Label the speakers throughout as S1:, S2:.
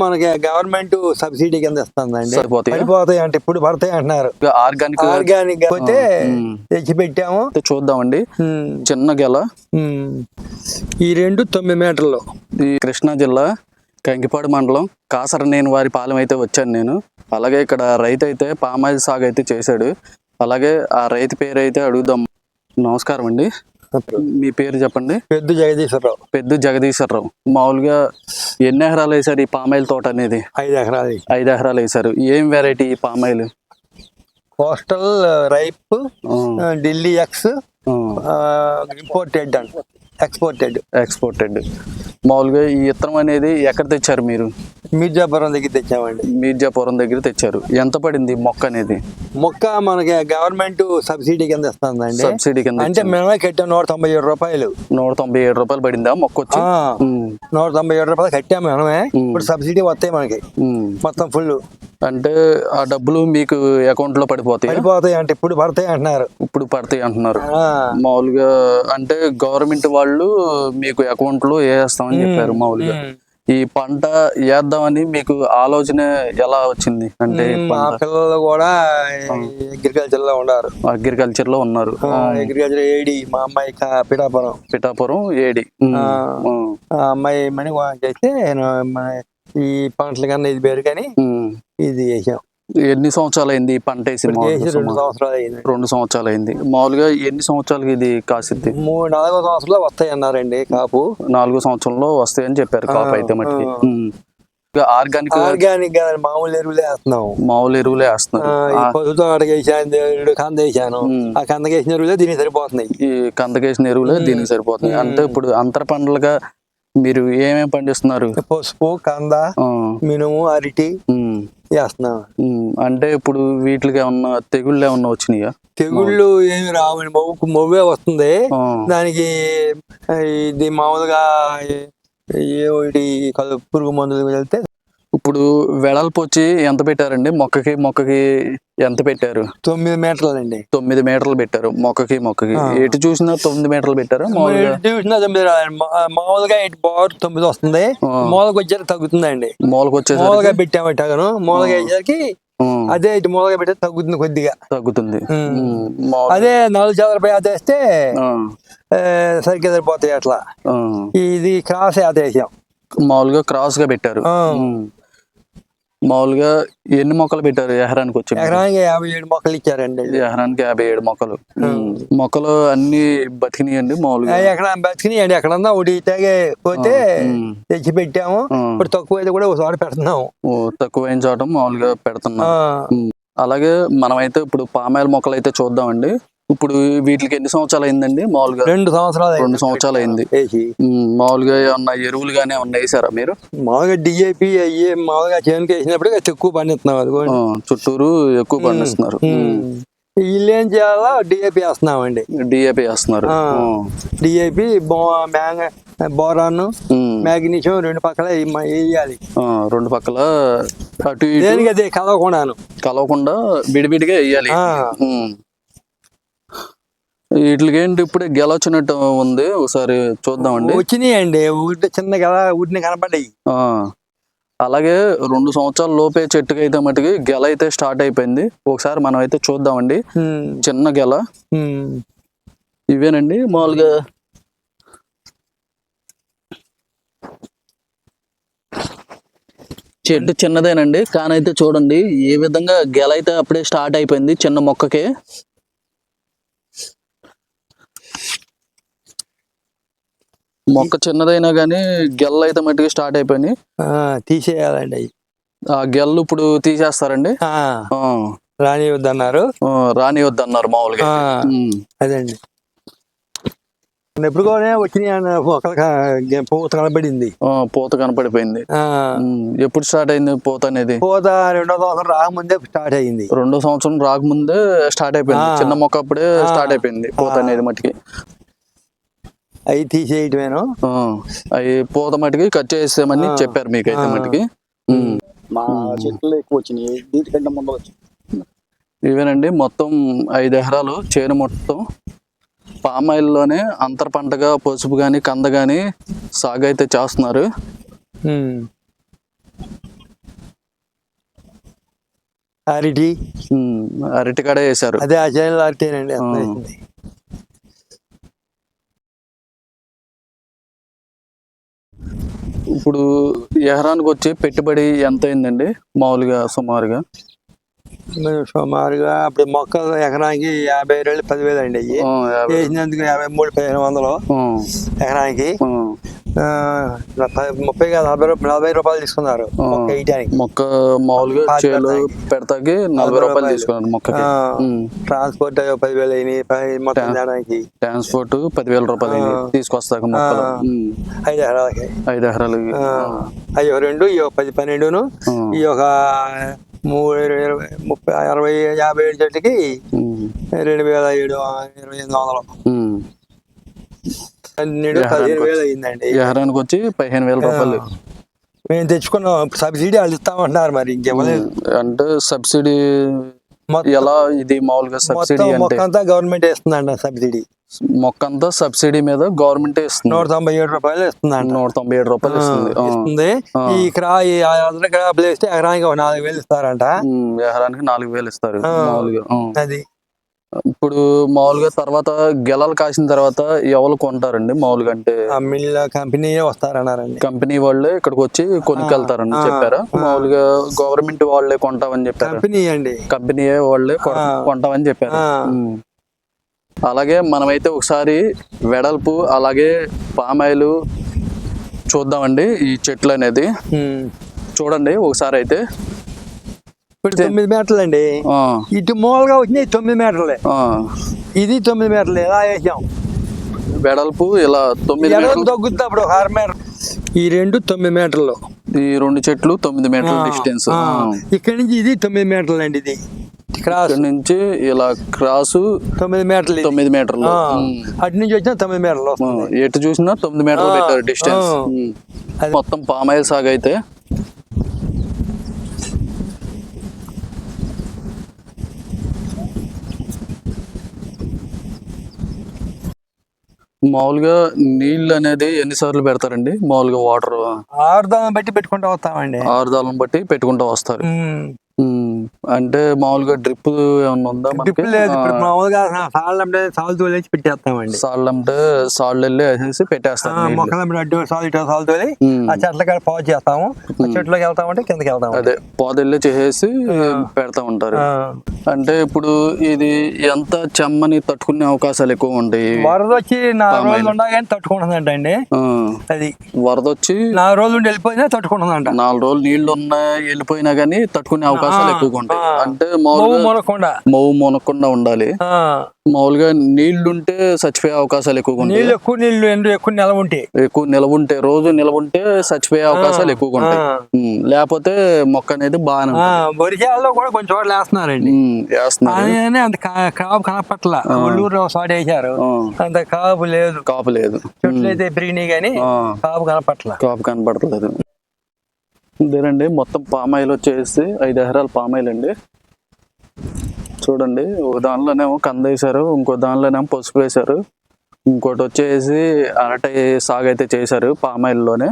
S1: మనకి government subsidy కింద ఇస్తుందండి.
S2: సరిపోతాయా?
S1: పడిపోతాయి అంటే ఇప్పుడు పడతాయి అంటున్నారు. ఆర్గానిక్ పోతే తెచ్చి పెట్టాము,
S2: చూద్దామండి. చిన్న గెల.
S1: ఈ 9 మీటర్లు.
S2: ఈ కృష్ణా జిల్లా కంకిపాడు మండలం కాసరనేని వారి పాలెం అయితే వచ్చాను నేను. అలాగే ఇక్కడ రైతు అయితే పామాయిల్ సాగు అయితే చేశాడు. అలాగే ఆ రైతు పేరు అయితే అడుగుదాం. నమస్కారం అండి, మీ పేరు చెప్పండి.
S1: పెద్దు జగదీశ్వరరావు.
S2: మామూలుగా ఎన్ని ఎకరాలు వేసారు ఈ పామాయిల్ తోట అనేది?
S1: 5 ఎకరాలు.
S2: 5 ఎకరాలు వేసారు. ఏం వెరైటీ ఈ palm oil?
S1: Coastal ripe, Delhi X, imported అంట, ఎక్స్పోర్టెడ్.
S2: మామూలుగా ఈ విత్తనం అనేది ఎక్కడ తెచ్చారు మీరు?
S1: మీర్జాపురం దగ్గర తెచ్చామండి.
S2: మీర్జాపురం దగ్గర తెచ్చారు. ఎంత పడింది మొక్క అనేది?
S1: మొక్క మనకి గవర్నమెంట్ సబ్సిడీ కింద ఇస్తుందండి.
S2: సబ్సిడీ కింద
S1: అంటే మేమే కట్టాం 197 రూపాయలు.
S2: 197 రూపాయలు పడిందా మొక్క వచ్చి?
S1: 197 రూపాయలు కట్టాము మనమే. ఇప్పుడు సబ్సిడీ వస్తాయి మనకి మొత్తం ఫుల్.
S2: అంటే ఆ డబ్బులు మీకు అకౌంట్ లో పడిపోతాయి
S1: అంటే ఇప్పుడు పడతాయి
S2: అంటున్నారు. మామూలుగా అంటే గవర్నమెంట్ వాళ్ళు మీకు అకౌంట్ లో వేస్తామని చెప్పారు. మామూలుగా ఈ పంట వేద్దామని మీకు ఆలోచన ఎలా వచ్చింది? అంటే
S1: మా పిల్లలు కూడా
S2: అగ్రికల్చర్ లో ఉన్నారు.
S1: అగ్రికల్చర్ ఏడి, మా అమ్మాయి పిఠాపురం ఏడి. అమ్మాయి మనీ చేస్తే ఈ పంటల కన్నా ఇది పేరు కానీ ఇది చేసాం.
S2: ఎన్ని సంవత్సరాలు అయింది ఈ పంట వేసి? 2 సంవత్సరాలు అయింది. మామూలుగా ఎన్ని సంవత్సరాలకి ఇది కాసిద్ది?
S1: 4వ సంవత్సరంలో వస్తాయి అన్నారండి కాపు.
S2: 4వ సంవత్సరంలో వస్తాయని చెప్పారు కాపు అయితే మట్టికి.
S1: ఆర్గానిక్ మామూలు ఎరువులే వేస్తున్నాం. పొద్దుతో అడిగేసాను, కంద వేసాను. ఆ కందకేసిన ఎరువులే దీనికి సరిపోతున్నాయి.
S2: ఈ కందకేసిన ఎరువులే దీనికి సరిపోతున్నాయి. అంటే ఇప్పుడు అంతర పంటలుగా మీరు ఏమేమి పండిస్తున్నారు?
S1: పసుపు, కంద, మినుము, అరటి వేస్తున్నాం.
S2: అంటే ఇప్పుడు వీటికి ఏమన్నా తెగుళ్ళు ఏమన్నా వచ్చినాయా?
S1: తెగుళ్ళు ఏమి రావండి, మొవ్వే వస్తుంది. దానికి ఇది మామూలుగా పురుగు మందులు వెళ్తే.
S2: ఇప్పుడు వెడల్పు వచ్చి ఎంత పెట్టారండి? మొక్కకి ఎంత పెట్టారు?
S1: 9 మీటర్లు అండి.
S2: 9 మీటర్లు పెట్టారు మొక్కకి. ఎటు చూసినా 9 మీటర్లు పెట్టారు.
S1: మామూలుగా 9 వస్తుంది. మూలకి వచ్చేసరికి తగ్గుతుందండి.
S2: మూలగా
S1: పెట్టాము. మూలగా వేసేసరికి అదే ఇటు మూలగా పెట్టే తగ్గుతుంది, కొద్దిగా తగ్గుతుంది. అదే 4 చదరపై వేస్తే సరిగ్గా సరిపోతాయి. అట్లా ఇది క్రాస్ వేసాం.
S2: మామూలుగా క్రాస్ గా పెట్టారు. మామూలుగా ఎన్ని మొక్కలు పెట్టారు ఎకరానికి వచ్చి?
S1: ఎకరానికి 57 మొక్కలు ఇచ్చారండి.
S2: ఎకరానికి 57 మొక్కలు. మొక్కలు అన్ని బతికినాయండి? మామూలుగా
S1: ఎక్కడ బతికినాయండి. ఎక్కడన్నా ఒకటి తాగే పోతే తెచ్చి పెట్టాము. ఇప్పుడు తక్కువ అయితే కూడా ఒకసారి పెడుతున్నాము.
S2: తక్కువైన చోట మామూలుగా పెడుతున్నాం. అలాగే మనమైతే ఇప్పుడు పామాయిల్ మొక్కలు అయితే చూద్దామండి. ఇప్పుడు వీటికి ఎన్ని సంవత్సరాలు అయిందండి? మామూలుగా
S1: 2 సంవత్సరాలు
S2: అయింది. మామూలుగా ఏమన్నా ఎరువులు గానీ ఏమన్నా వేసారా మీరు?
S1: మామూలుగా డిఏపి అయ్యి మామూలుగా చేనుకి వేసినప్పుడు ఎక్కువ పండిస్తున్నాం. అది
S2: చుట్టూరు ఎక్కువ పండిస్తున్నారు.
S1: వీళ్ళు ఏం చేయాలా? డిఏపి వేస్తున్నామండి.
S2: వేస్తున్నారు.
S1: డిఏపి, బోరాన్, మ్యాగ్నీషియం 2 పక్కల వేయాలి.
S2: 2 పక్కల అటు
S1: దేనికి అదే
S2: కలవకుండా విడివిడిగా వేయాలి. వీటికి ఏంటి ఇప్పుడే గెల వచ్చినట్టు ఉంది, ఒకసారి చూద్దామండి.
S1: వచ్చినాయండి, చిన్న గెల ఊటిని కనపడ్డాయి.
S2: అలాగే 2 సంవత్సరాల లోపే చెట్టుకి అయితే మటుకి గెల అయితే స్టార్ట్ అయిపోయింది. ఒకసారి మనం అయితే చూద్దామండి. చిన్న గెల ఇవేనండి. మామూలుగా చెట్టు చిన్నదేనండి, కానీ అయితే చూడండి ఏ విధంగా గెల అయితే అప్పుడే స్టార్ట్ అయిపోయింది చిన్న మొక్కకి. మొక్క చిన్నదైనా కానీ గెల్ల అయితే మట్టికి స్టార్ట్ అయిపోయినాయి.
S1: తీసేయాలండి.
S2: ఆ గెల్లు ఇప్పుడు తీసేస్తారండి.
S1: రానివద్దన్నారు
S2: మామూలుగా.
S1: అదండి ఎప్పుడు కూడా వచ్చినాయి. పూత కనపడింది.
S2: పూత కనపడిపోయింది. ఎప్పుడు స్టార్ట్ అయింది పూత అనేది?
S1: పూత 2వ సంవత్సరం రాకముందే స్టార్ట్ అయింది.
S2: 2వ సంవత్సరం రాకముందే స్టార్ట్ అయిపోయింది. చిన్న మొక్క అప్పుడే స్టార్ట్ అయిపోయింది పూత అనేది మట్టికి.
S1: అవి తీసేయటమేను.
S2: అవి పూత మట్టికి కట్ చేసేమని చెప్పారు మీకైతే మట్టికి.
S1: మా చెట్లు ఎక్కువ వచ్చినాయి, దీనికంటే ముందు వచ్చినాయి.
S2: ఇవేనండి మొత్తం 5 ఎకరాలు చేను. మొత్తం పామాయిల్లోనే అంతర పంటగా పసుపు కానీ కంద కానీ సాగు అయితే చేస్తున్నారు.
S1: అరటి,
S2: అరటి కాడ వేసారు.
S1: అదే ఆ చేనులో అరటేనండి. అంత వేసింది.
S2: ఇప్పుడు ఎకరానికి వచ్చి పెట్టుబడి ఎంత అయిందండి మామూలుగా సుమారుగా?
S1: సుమారుగా అప్పుడు మొక్కలు ఎకరానికి 50,000 10,000 అండి. అయ్యి వేసినందుకు 53,000 ఎకరానికి. 30 కాదు 40 రూపాయలు తీసుకున్నారు మొక్క వేయడానికి.
S2: మొక్క మామూలుగా చేలో పెడతాకి 40 రూపాయలు తీసుకున్నారు మొక్కకి.
S1: ట్రాన్స్పోర్ట్ 10,000 అయినాయి మొత్తం తేడానికి.
S2: ట్రాన్స్పోర్ట్ 10,000 రూపాయలు అయినాయి తీసుకొస్తాక మొక్కలు.
S1: 5 ఎకరాలకి.
S2: 5 ఎకరాలకి
S1: అవి 2, ఈ 10, 12, ఈ ఒక 3, 20, 30, 60, 57 చెట్టుకి 2,728 15,000 అయిందండి.
S2: ఎకరానికి వచ్చి 15,000 రూపాయలు.
S1: మేము తెచ్చుకున్నాం. సబ్సిడీ వాళ్ళు ఇస్తామంటున్నారు, మరి ఇంకేమలేదు.
S2: అంటే సబ్సిడీ ఎలా? ఇది మామూలుగా సబ్సిడీ
S1: మొక్క అంతా గవర్నమెంట్ ఇస్తుందండి. సబ్సిడీ
S2: మొక్క అంతా సబ్సిడీ మీద గవర్నమెంట్ ఇస్తుంది.
S1: 197 రూపాయలు ఇస్తుందండి.
S2: 197 రూపాయలు ఇస్తుంది.
S1: ఈ క్రాప్ వేస్తే ఎకరానికి 4,000 ఇస్తారంట.
S2: ఎకరానికి 4,000 ఇస్తారు మామూలుగా.
S1: అది
S2: ఇప్పుడు మామూలుగా తర్వాత గెలలు కాసిన తర్వాత ఎవరు కొంటారండి మామూలుగా? అంటే
S1: మిల్ కంపెనీ వస్తారన్నారండి.
S2: కంపెనీ వాళ్ళే ఇక్కడికి వచ్చి కొనుక్కెళ్తారని చెప్పారా? మామూలుగా గవర్నమెంట్ వాళ్ళే కొంటామని చెప్పారు.
S1: కంపెనీ అండి,
S2: కంపెనీ వాళ్ళే కొంటామని చెప్పారు. అలాగే మనమైతే ఒకసారి వెడల్పు అలాగే పామాయిల్ చూద్దామండి. ఈ చెట్లు అనేది చూడండి ఒకసారి. అయితే
S1: ఇప్పుడు 9 మీటర్లు అండి. ఇటు మూలగా వచ్చినాయి 9 మీటర్లే. ఇది 9 మీటర్లు ఎలా వేసాం.
S2: వెడల్పు ఇలా 9 మీటర్లు
S1: తగ్గుద్ది అప్పుడు 6 మీటర్లు. ఈ 2 9 మీటర్లు.
S2: ఈ 2 చెట్లు 9 మీటర్ల డిస్టెన్స్.
S1: ఇక్కడ నుంచి ఇది 9 మీటర్లు అండి. ఇది క్రాస్
S2: నుంచి ఇలా క్రాసు
S1: 9 మీటర్లు.
S2: 9 మీటర్లు.
S1: అటు నుంచి వచ్చిన 9 మీటర్లు.
S2: ఎటు చూసినా 9 మీటర్లు పెట్టారు డిస్టెన్స్. మొత్తం పామాయిల్ సాగు అయితే మామూలుగా నీళ్ళు అనేది ఎన్నిసార్లు పెడతారండి మామూలుగా? వాటర్
S1: 6 దాలను బట్టి పెట్టుకుంటూ వస్తామండి.
S2: 6 దాలను బట్టి పెట్టుకుంటూ వస్తారు. అంటే మామూలుగా డ్రిప్ ఏమన్నా ఉందా?
S1: డ్రిప్ లేదు. ఇప్పుడు మామూలుగా సాళ్ళు అంటే సాలు తోలేసి పెట్టేస్తామండి.
S2: సాళ్ళు అంటే సాళ్ళు వెళ్ళి వేసేసి పెట్టేస్తాం.
S1: మొక్కలు అడ్డు సాలు తోలి ఆ చెట్ల కాడ పావు చేస్తాము. చెట్లోకి వెళ్తామంటే కిందకి వెళ్తాము.
S2: అదే పాదెళ్ళి చేసేసి పెడతా ఉంటారు. అంటే ఇప్పుడు ఇది ఎంత చెమ్మని తట్టుకునే అవకాశాలు ఎక్కువ ఉంటాయి?
S1: వరద వచ్చి 4 రోజులు ఉండగానే తట్టుకుంటుందంట అండి. అది
S2: వరద వచ్చి
S1: 4 రోజులు ఉండి వెళ్ళిపోయినా తట్టుకుంటుందంట.
S2: 4 రోజులు నీళ్లు ఉన్నా వెళ్ళిపోయినా గానీ తట్టుకునే అవకాశాలు ఎక్కువగా ఉంటాయి. అంటే మవ్వు మొనకుండా ఉండాలి. మామూలుగా నీళ్లుంటే చచ్చిపోయే అవకాశాలు ఎక్కువగా ఉంటాయి.
S1: ఎక్కువ
S2: నిలవ ఉంటే రోజు నిలవ ఉంటే చచ్చిపోయే అవకాశాలు ఎక్కువగా ఉంటాయి. లేకపోతే మొక్క అనేది బాగానే
S1: వరిచేలలో కూడా కొంచెం చోట్ల వేస్తున్నారండి. అంత కాపు కనపట్ల. ఒళ్ళూరు చోట వేసారు, అంత కాపు లేదు. చెట్లు అయితే పెరిగినాయి కానీ కాపు కనపట్లేదు.
S2: ఇదేనండి మొత్తం పామాయిల్ వచ్చేసి 5 ఎకరాల పామాయిల్ అండి. చూడండి, ఒక దానిలోనేమో కంద వేసారు, ఇంకో దానిలోనేమో పసుపు వేసారు, ఇంకోటి వచ్చేసి అరటి సాగు అయితే చేశారు పామాయిల్లోనే.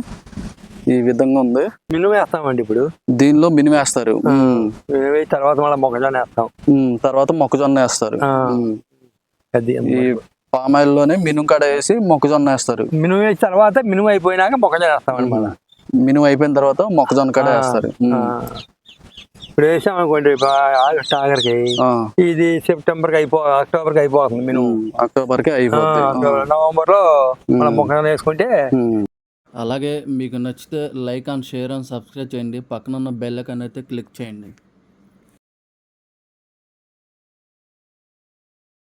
S2: ఈ విధంగా ఉంది.
S1: మినుము వేస్తామండి ఇప్పుడు.
S2: దీనిలో మినుము వేస్తారు.
S1: తర్వాత మళ్ళీ మొక్కజొన్న వేస్తాం.
S2: తర్వాత మొక్కజొన్న వేస్తారు.
S1: ఈ
S2: పామాయిల్లోనే మినుము కాడ వేసి మొక్కజొన్న వేస్తారు.
S1: మినుము వేసిన తర్వాత మినుము అయిపోయినాక మొక్కజొన్న వేస్తామండి. మళ్ళీ
S2: మినుము అయిపోయిన తర్వాత మొక్కజొన్న కాడ వేస్తారు.
S1: ఇప్పుడు వేసాం అనుకోండి ఆగస్ట్ ఆఖరికి, ఇది సెప్టెంబర్ కి అక్టోబర్ కి అయిపోతుంది. మినుము
S2: అక్టోబర్ కి అయిపోతుంది.
S1: నవంబర్ లో మనం మొక్కజొన్న వేసుకుంటే.
S2: అలాగే మీకు నచ్చితే like and share and subscribe చేయండి. పక్కన ఉన్న బెల్ ఐకాన్ అయితే క్లిక్ చేయండి.